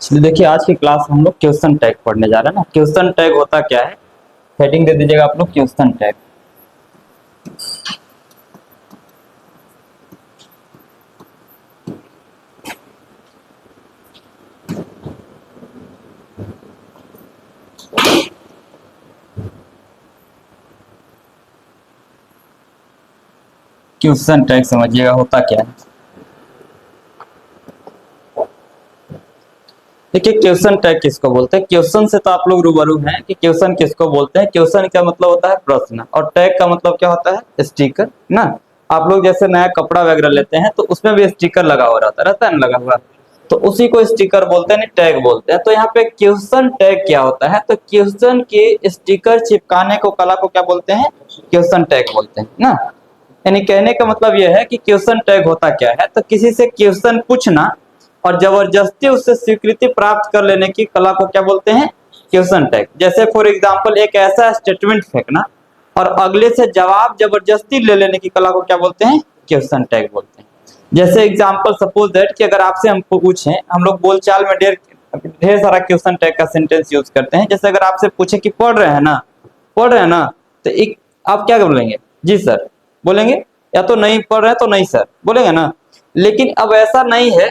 चलिए देखिए, आज की क्लास हम लोग क्वेश्चन टैग पढ़ने जा रहे हैं ना। क्वेश्चन टैग होता क्या है, हेडिंग दे दीजिएगा आप लोग, क्वेश्चन टैग। क्वेश्चन टैग समझिएगा होता क्या है। देखिए, क्वेश्चन टैग किसको बोलते हैं। क्वेश्चन से तो आप लोग रूबरू हैं कि क्वेश्चन किसको बोलते हैं। क्वेश्चन का मतलब होता है प्रश्न, और टैग का मतलब क्या होता है, स्टिकर ना। आप लोग जैसे नया कपड़ा वगैरह लेते हैं तो उसमें भी स्टिकर लगा हुआ रहता है ना, लगा हुआ, तो उसी को स्टिकर बोलते हैं, टैग बोलते हैं। तो यहाँ पे क्वेश्चन टैग क्या होता है, तो क्वेश्चन के स्टिकर चिपकाने को कला को क्या बोलते हैं, क्वेश्चन टैग बोलते हैं ना। यानी कहने का मतलब यह है कि क्वेश्चन टैग होता क्या है, तो किसी से क्वेश्चन पूछना और जबरदस्ती उससे स्वीकृति प्राप्त कर लेने की कला को क्या बोलते हैं, क्वेश्चन टैग। जैसे फॉर एग्जांपल एक ऐसा स्टेटमेंट फेंकना और अगले से जवाब जबरदस्ती ले लेने की कला को क्या बोलते हैं, क्वेश्चन टैग बोलते हैं। जैसे एग्जांपल सपोज दैट कि अगर आपसे हम पूछें, हम लोग बोलचाल में ढेर ढेर सारा क्वेश्चन टैग का सेंटेंस यूज करते हैं। जैसे अगर आपसे पूछे कि पढ़ रहे हैं ना, पढ़ रहे हैं ना, तो एक आप क्या बोलेंगे, जी सर बोलेंगे, या तो नहीं पढ़ रहे हैं तो नहीं सर बोलेंगे ना। लेकिन अब ऐसा नहीं है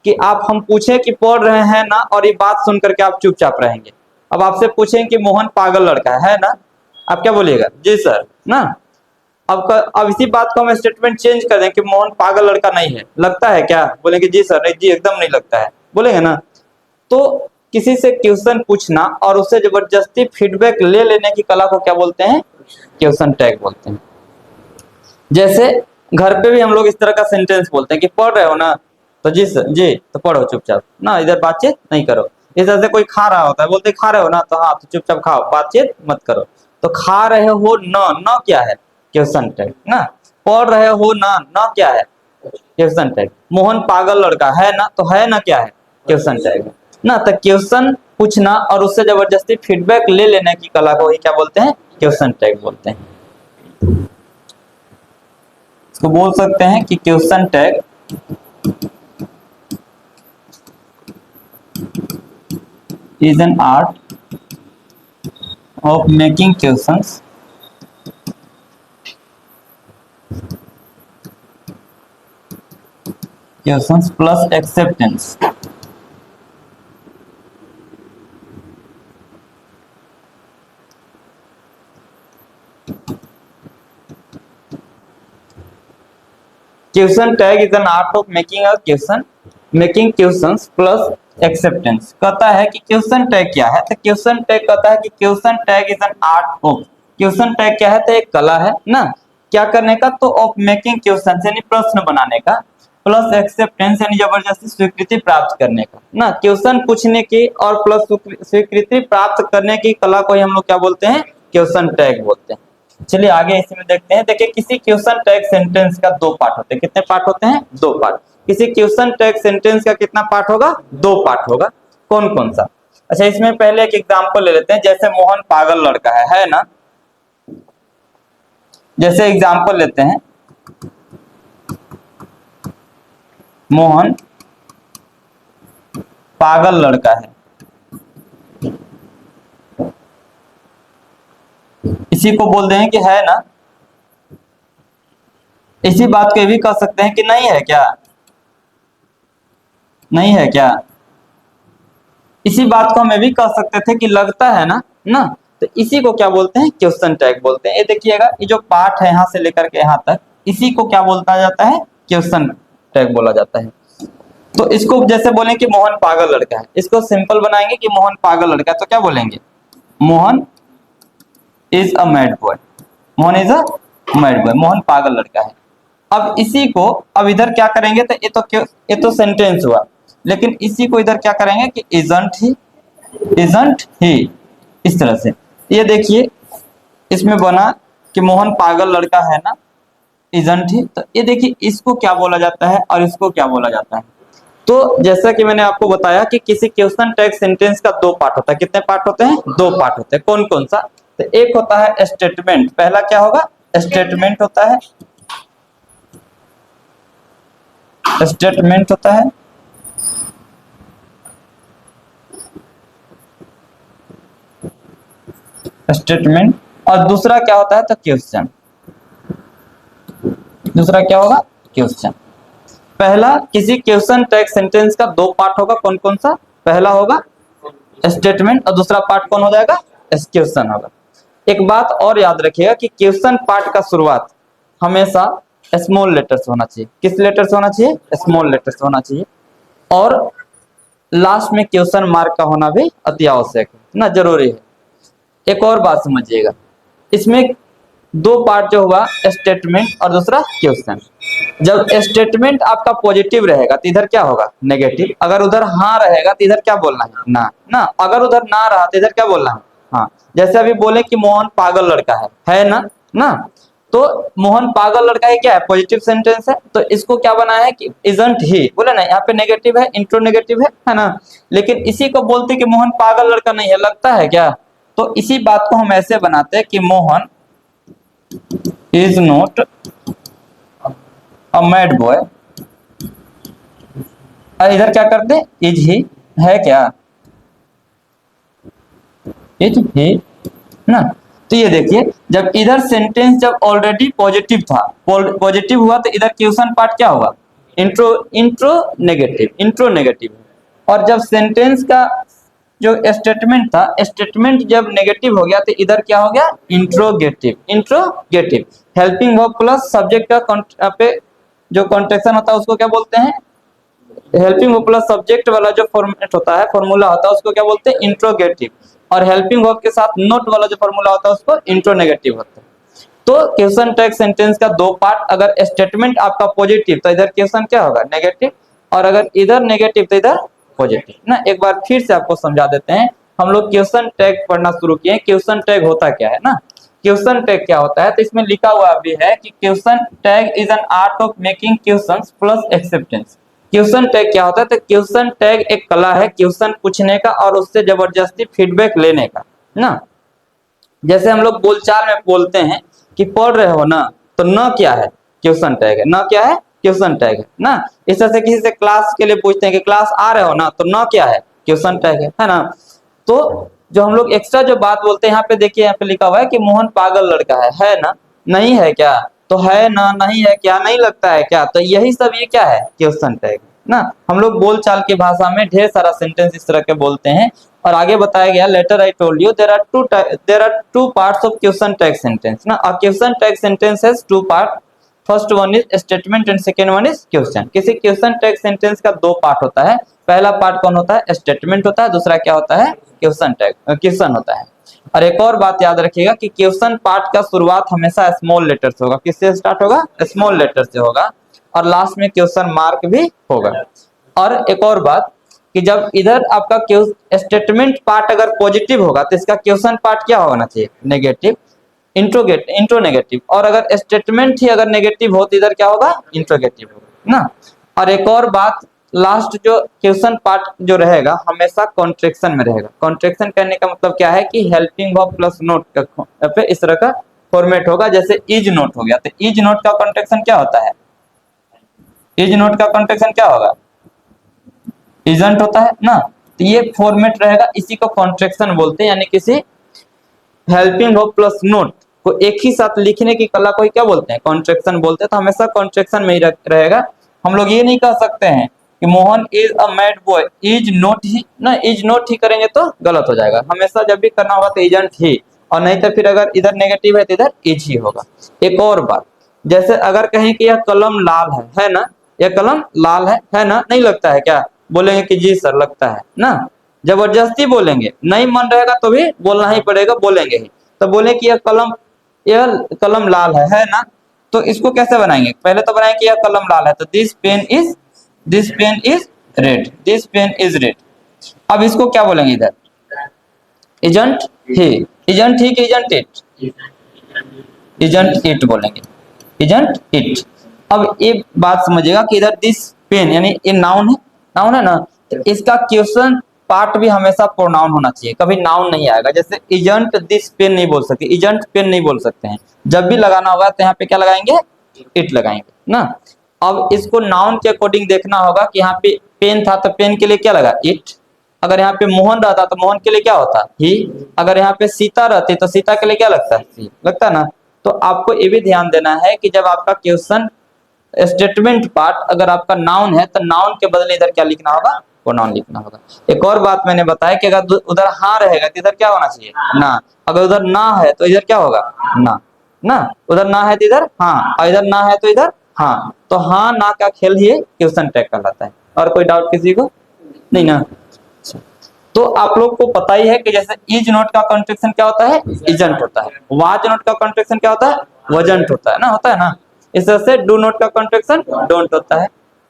कि आप हम पूछें कि पढ़ रहे हैं ना और ये बात सुन करके आप चुपचाप रहेंगे। अब आपसे पूछें कि मोहन पागल लड़का है ना, आप क्या बोलिएगा, जी सर ना। अब इसी बात को हम स्टेटमेंट चेंज कर दें कि मोहन पागल लड़का नहीं है, लगता है क्या, बोलेंगे जी सर, नहीं जी एकदम नहीं लगता है, बोलेंगे ना। तो किसी से क्वेश्चन पूछना और उससे जबरदस्ती फीडबैक ले लेने की कला को क्या बोलते हैं, क्वेश्चन टैग बोलते हैं। जैसे घर पे भी हम लोग इस तरह का सेंटेंस बोलते हैं कि पढ़ रहे हो ना, तो जी सर जी, तो पढ़ो चुपचाप ना, इधर बातचीत नहीं करो। इस तरह से कोई खा रहा होता है, बोलते खा रहे हो ना, तो हाँ तो चुपचाप खाओ, बातचीत मत करो। तो खा रहे हो न, न क्या है, क्वेश्चन टैग ना। पढ़ रहे हो ना, न क्या है, क्वेश्चन टैग। मोहन पागल लड़का है ना, तो है ना क्या है, क्वेश्चन टैग ना। तो क्वेश्चन पूछना और उससे जबरदस्ती फीडबैक ले लेने की कला को ही क्या बोलते हैं, क्वेश्चन टैग बोलते हैं। इसको बोल सकते हैं कि question tag is an art of making questions plus acceptance। Question tag is an art of making questions plus acceptance. कहता है कि क्वेश्चन टैग क्या है, तो क्वेश्चन टैग कहता है कि question tag is an art of, question tag क्या है, तो एक कला है ना, क्या करने का, तो ऑफ मेकिंग क्वेश्चन यानी प्रश्न बनाने का, प्लस एक्सेप्टेंस यानी जबरदस्ती स्वीकृति प्राप्त करने का ना। क्वेश्चन पूछने की और प्लस स्वीकृति प्राप्त करने की कला को ही हम लोग क्या बोलते हैं, क्वेश्चन टैग बोलते हैं। चलिए आगे इसी में देखते हैं। देखिए, किसी क्वेश्चन टैग सेंटेंस का दो पार्ट होते हैं। कितने पार्ट होते हैं, दो पार्ट। किसी क्वेश्चन टैग सेंटेंस का कितना पार्ट होगा, दो पार्ट होगा। कौन कौन सा, अच्छा इसमें पहले एक एग्जांपल ले लेते हैं। जैसे मोहन पागल लड़का है ना। जैसे एग्जांपल लेते हैं, मोहन पागल लड़का है, इसी को बोल दें कि है ना। इसी बात को ये भी कह सकते हैं कि नहीं है क्या, नहीं है क्या। इसी बात को हम ये भी कह सकते थे कि लगता है ना, ना। तो इसी को क्या बोलते हैं, क्वेश्चन टैग बोलते हैं। ये देखिएगा, ये जो पार्ट है यहाँ से लेकर के यहाँ तक, इसी को क्या बोलता जाता है, क्वेश्चन टैग बोला जाता है। तो इसको जैसे बोले कि मोहन पागल लड़का है, इसको सिंपल बनाएंगे कि मोहन पागल लड़का है, तो क्या बोलेंगे, Mohan is a mad boy, Mohan is a mad boy, Mohan पागल लड़का है। अब इसी को अब इधर क्या करेंगे, तो ये तो सेंटेंस हुआ, लेकिन इसी को इधर क्या करेंगे कि इजंट ही, इस तरह से। ये देखिए, इसमें बना कि मोहन पागल लड़का है ना, इजंट ही। तो ये देखिए, इसको क्या बोला जाता है और इसको क्या बोला जाता है। तो जैसा कि मैंने आपको बताया कि किसी क्वेश्चन टैग सेंटेंस का दो पार्ट होता है। कितने पार्ट होते हैं, दो पार्ट होते हैं। कौन कौन सा, तो एक होता है स्टेटमेंट, पहला क्या होगा, स्टेटमेंट होता है, स्टेटमेंट होता है। स्टेटमेंट, और दूसरा क्या होता है तो क्वेश्चन। दूसरा क्या होगा, क्वेश्चन। पहला किसी क्वेश्चन टैग सेंटेंस का दो पार्ट होगा, कौन कौन सा, पहला होगा स्टेटमेंट और दूसरा पार्ट कौन हो जाएगा, क्वेश्चन होगा। एक बात और याद रखिएगा कि क्वेश्चन पार्ट का शुरुआत हमेशा स्मॉल लेटर से होना चाहिए। किस लेटर से होना चाहिए, स्मॉल लेटर से होना चाहिए। और लास्ट में क्वेश्चन मार्क का होना भी अति आवश्यक है ना, जरूरी है। एक और बात समझिएगा, इसमें दो पार्ट जो हुआ, स्टेटमेंट और दूसरा क्वेश्चन। जब स्टेटमेंट आपका पॉजिटिव रहेगा तो इधर क्या होगा, नेगेटिव। अगर उधर हाँ रहेगा तो इधर क्या बोलना है, ना। ना, अगर उधर ना रहा तो इधर क्या बोलना है, हाँ। जैसे अभी बोले कि मोहन पागल लड़का है ना। ना, तो मोहन पागल लड़का है, क्या है, पॉजिटिव सेंटेंस है। तो इसको क्या बना है कि इजंट ही, बोले ना, यहाँ पे नेगेटिव है, इंट्रो नेगेटिव है ना। लेकिन इसी को बोलते कि मोहन पागल लड़का नहीं है, लगता है क्या। तो इसी बात को हम ऐसे बनाते हैं कि Mohan is not a mad boy. इधर क्या करते, इज ही, है क्या, इज ही ना। तो ये देखिए, जब इधर सेंटेंस जब ऑलरेडी पॉजिटिव था, पॉजिटिव हुआ, तो इधर क्वेश्चन पार्ट क्या होगा, intro, intro negative, intro negative. और जब सेंटेंस का जो स्टेटमेंट था, स्टेटमेंट जब नेगेटिव हो गया तो इधर क्या हो गया, interrogative, interrogative. Helping verb plus subject का पे जो कॉन्ट्रेक्शन होता है उसको क्या बोलते हैं, हेल्पिंग वर्ब प्लस सब्जेक्ट वाला जो फॉर्मेट होता है, फॉर्मूला होता है, उसको क्या बोलते हैं, इंट्रोगेटिव। और हेल्पिंग वर्ब के साथ नोट वाला जो फॉर्मूला होता है उसको इंट्रोनेगेटिव होता है। तो क्वेश्चन टैग सेंटेंस का दो पार्ट, अगर स्टेटमेंट आपका पॉजिटिव तो इधर क्वेश्चन क्या होगा, नेगेटिव। और अगर इधर नेगेटिव तो इधर पॉजिटिव ना। एक बार फिर से आपको समझा देते हैं। हम लोग क्वेश्चन टैग पढ़ना शुरू किए, क्वेश्चन टैग होता क्या है ना। क्वेश्चन टैग क्या होता है, तो इसमें लिखा हुआ भी है कि question tag is an art of making questions plus acceptance. Question tag क्या होता है, तो क्वेश्चन टैग एक कला है क्वेश्चन पूछने का और उससे जबरदस्ती फीडबैक लेने का ना। जैसे हम लोग बोलचाल में बोलते हैं कि पढ़ रहे हो ना, तो न क्या है, क्वेश्चन टैग है। न क्या है, क्वेश्चन टैग है ना। इस तरह से किसी से क्लास के लिए पूछते हैं कि क्लास आ रहे हो ना, तो न क्या है, क्वेश्चन टैग है ना। तो जो हम लोग एक्स्ट्रा जो बात बोलते हैं, यहाँ पे देखिए, यहाँ पे लिखा हुआ है कि मोहन पागल लड़का है ना, नहीं है क्या, तो है ना, नहीं है क्या, नहीं लगता है क्या, तो यही सब ये क्या है, क्वेश्चन टैग ना। हम लोग बोलचाल की भाषा में ढेर सारा सेंटेंस इस तरह के बोलते हैं। और आगे बताया गया, later I told you there are two parts of question tag sentence ना। A question tag sentence has two part, first one is statement and second one is question. किसी क्वेश्चन टैग सेंटेंस का दो part होता है, पहला part कौन होता है, स्टेटमेंट होता है, दूसरा क्या होता है, क्वेश्चन टैग, क्वेश्चन होता है। और एक और बात याद रखिएगा कि क्वेश्चन पार्ट का शुरुआत हमेशा स्मॉल लेटर से होगा। किससे स्टार्ट होगा, स्मॉल लेटर से होगा। और लास्ट में क्वेश्चन मार्क भी होगा। और एक और बात कि जब इधर आपका स्टेटमेंट पार्ट अगर पॉजिटिव होगा तो इसका क्वेश्चन पार्ट क्या होना चाहिए, नेगेटिव, इंट्रो नेगेटिव। और अगर स्टेटमेंट ही अगर नेगेटिव हो तो इधर क्या होगा, इंट्रोगेटिव होगा ना। और एक और बात, लास्ट जो क्वेश्चन पार्ट जो रहेगा हमेशा कॉन्ट्रेक्शन में रहेगा। कॉन्ट्रेक्शन करने का मतलब क्या है कि हेल्पिंग वर्ब प्लस नोट का पे इस तरह का फॉर्मेट होगा। जैसे इज नोट हो गया, तो इज नोट का कॉन्ट्रेक्शन क्या होता है, इज नोट का कॉन्ट्रेक्शन क्या होगा, इजंट होता है ना। तो ये फॉर्मेट रहेगा, इसी को कॉन्ट्रेक्शन बोलते हैं। यानी किसी हेल्पिंग वर्ब प्लस नोट को एक ही साथ लिखने की कला को ही क्या बोलते हैं, कॉन्ट्रेक्शन बोलते हैं। तो हमेशा कॉन्ट्रेक्शन में ही रहेगा। हम लोग ये नहीं कह सकते हैं कि Mohan is a mad boy, is not ही ना, इज नॉट ही करेंगे तो गलत हो जाएगा। हमेशा जब भी करना होगा तो इजंट ही, और नहीं तो फिर अगर इधर नेगेटिव है तो इधर इज ही होगा। एक और बात, जैसे अगर कहें कि यह कलम लाल है ना, यह कलम लाल है ना, नहीं लगता है क्या, बोलेंगे कि जी सर लगता है ना। जबरदस्ती बोलेंगे, नहीं मन रहेगा तो भी बोलना ही पड़ेगा, बोलेंगे ही। तो बोले कि यह कलम लाल है ना। तो इसको कैसे बनाएंगे, पहले तो बनाएंगे कि यह कलम लाल है, तो this pen is red, this pen is red. अब इसको क्या बोलेंगे इधर, इजंट ही, इजंट ही कि इजंट इट, इजंट इट बोलेंगे, इजंट इट। अब एक बात समझिएगा कि इधर दिस पेन यानी ये नाउन है, नाउन है ना, तो इसका क्वेश्चन पार्ट भी हमेशा प्रोनाउन होना चाहिए, कभी नाउन नहीं आएगा। जैसे इजंट दिस पेन नहीं बोल सकते, इजंट पेन नहीं बोल सकते हैं। जब भी लगाना होगा तो यहाँ पे क्या लगाएंगे, इट लगाएंगे ना। अब इसको नाउन के अकॉर्डिंग देखना होगा कि यहाँ पे पेन था तो पेन के लिए क्या लगा, इट, अगर यहाँ पे मोहन रहता तो मोहन के लिए क्या होता ही। अगर यहाँ पे सीता रहती तो सीता के लिए क्या लगता है सी, लगता है ना। तो आपको ये भी ध्यान देना है कि जब आपका क्वेश्चन स्टेटमेंट पार्ट अगर आपका नाउन है तो नाउन के बदले इधर क्या लिखना होगा, प्रोनाउन लिखना होगा। एक और बात मैंने बताया कि अगर उधर हाँ रहेगा तो इधर क्या होना चाहिए, ना। अगर उधर ना है तो इधर क्या होगा, ना। ना उधर ना है तो इधर हाँ, और इधर ना है तो इधर हाँ। तो हाँ ना का खेल ही क्वेश्चन टैग कहलाता है। और कोई डाउट किसी को नहीं ना। तो आप लोग को पता ही है कि जैसे इज नोट का कॉन्ट्रैक्शन क्या होता है, इजंट होता है। वाज नोट का कॉन्ट्रैक्शन क्या होता है, वजंट होता है ना, होता है ना। इस तरह से डू नोट का कॉन्ट्रैक्शन डोंट होता है,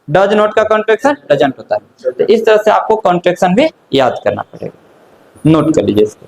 डज नोट का कॉन्ट्रैक्शन डजंट होता है। तो इस तरह से आपको कॉन्ट्रैक्शन भी याद करना पड़ेगा, नोट कर लीजिए इसको।